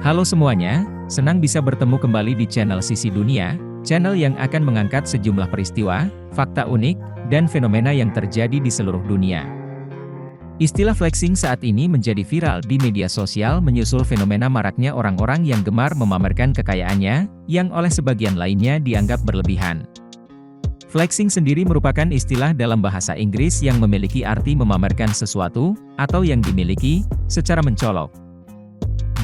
Halo semuanya, senang bisa bertemu kembali di channel Sisi Dunia, channel yang akan mengangkat sejumlah peristiwa, fakta unik, dan fenomena yang terjadi di seluruh dunia. Istilah flexing saat ini menjadi viral di media sosial menyusul fenomena maraknya orang-orang yang gemar memamerkan kekayaannya, yang oleh sebagian lainnya dianggap berlebihan. Flexing sendiri merupakan istilah dalam bahasa Inggris yang memiliki arti memamerkan sesuatu, atau yang dimiliki, secara mencolok.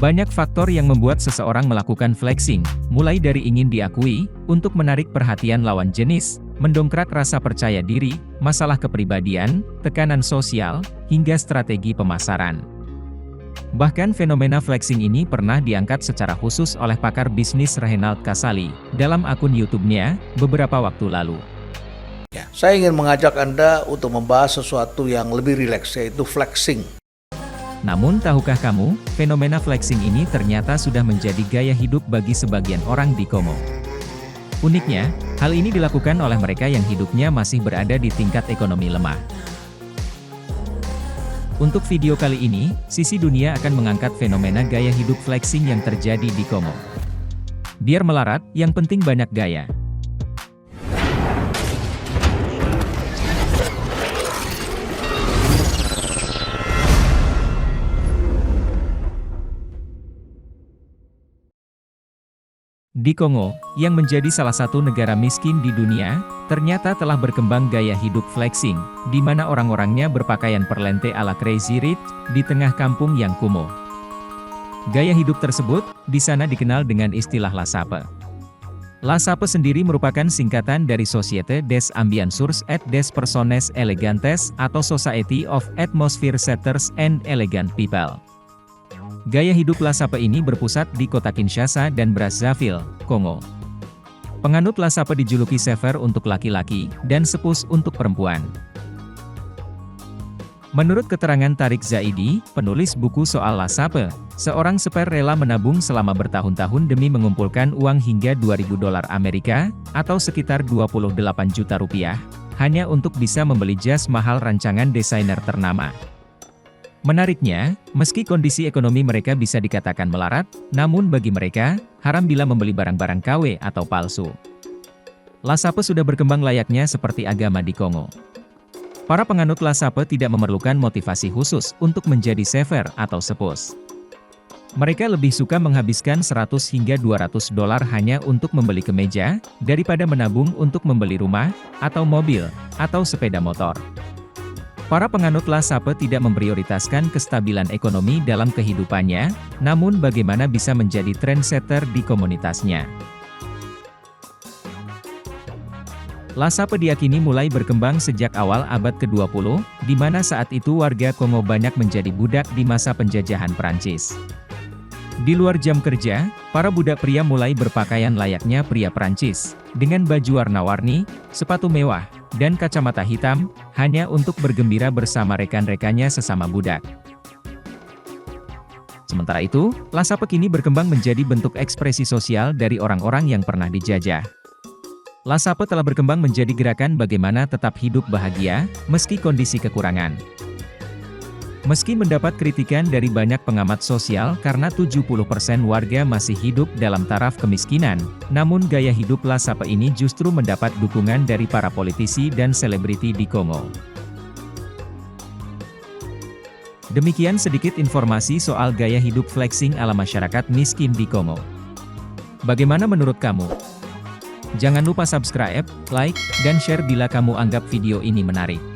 Banyak faktor yang membuat seseorang melakukan flexing, mulai dari ingin diakui, untuk menarik perhatian lawan jenis, mendongkrak rasa percaya diri, masalah kepribadian, tekanan sosial, hingga strategi pemasaran. Bahkan fenomena flexing ini pernah diangkat secara khusus oleh pakar bisnis Reynald Casali, dalam akun YouTube-nya, beberapa waktu lalu. Saya ingin mengajak Anda untuk membahas sesuatu yang lebih rileks, yaitu flexing. Namun tahukah kamu, fenomena flexing ini ternyata sudah menjadi gaya hidup bagi sebagian orang di Kongo. Uniknya, hal ini dilakukan oleh mereka yang hidupnya masih berada di tingkat ekonomi lemah. Untuk video kali ini, Sisi Dunia akan mengangkat fenomena gaya hidup flexing yang terjadi di Kongo. Biar melarat, yang penting banyak gaya. Di Kongo, yang menjadi salah satu negara miskin di dunia, ternyata telah berkembang gaya hidup flexing, di mana orang-orangnya berpakaian perlente ala Crazy Rich, di tengah kampung yang kumuh. Gaya hidup tersebut, di sana dikenal dengan istilah lasape. Lasape sendiri merupakan singkatan dari Société des Ambianceurs et des Personnes Elegantes, atau Society of Atmosphere Setters and Elegant People. Gaya hidup lasape ini berpusat di kota Kinshasa dan Brazzaville, Kongo. Penganut lasape dijuluki sever untuk laki-laki, dan sepus untuk perempuan. Menurut keterangan Tariq Zaidi, penulis buku soal lasape, seorang seper rela menabung selama bertahun-tahun demi mengumpulkan uang hingga $2.000 Amerika, atau sekitar 28 juta rupiah, hanya untuk bisa membeli jas mahal rancangan desainer ternama. Menariknya, meski kondisi ekonomi mereka bisa dikatakan melarat, namun bagi mereka, haram bila membeli barang-barang KW atau palsu. Lasape sudah berkembang layaknya seperti agama di Kongo. Para penganut lasape tidak memerlukan motivasi khusus untuk menjadi sever atau sepus. Mereka lebih suka menghabiskan $100 hingga $200 hanya untuk membeli kemeja, daripada menabung untuk membeli rumah, atau mobil, atau sepeda motor. Para penganut lasape tidak memprioritaskan kestabilan ekonomi dalam kehidupannya, namun bagaimana bisa menjadi trendsetter di komunitasnya. Lasape diyakini mulai berkembang sejak awal abad ke-20, di mana saat itu warga Kongo banyak menjadi budak di masa penjajahan Prancis. Di luar jam kerja, para budak pria mulai berpakaian layaknya pria Prancis, dengan baju warna-warni, sepatu mewah, dan kacamata hitam, hanya untuk bergembira bersama rekan-rekannya sesama budak. Sementara itu, lasape kini berkembang menjadi bentuk ekspresi sosial dari orang-orang yang pernah dijajah. Lasape telah berkembang menjadi gerakan bagaimana tetap hidup bahagia, meski kondisi kekurangan. Meski mendapat kritikan dari banyak pengamat sosial karena 70% warga masih hidup dalam taraf kemiskinan, namun gaya hidup lasape ini justru mendapat dukungan dari para politisi dan selebriti di Kongo. Demikian sedikit informasi soal gaya hidup flexing ala masyarakat miskin di Kongo. Bagaimana menurut kamu? Jangan lupa subscribe, like, dan share bila kamu anggap video ini menarik.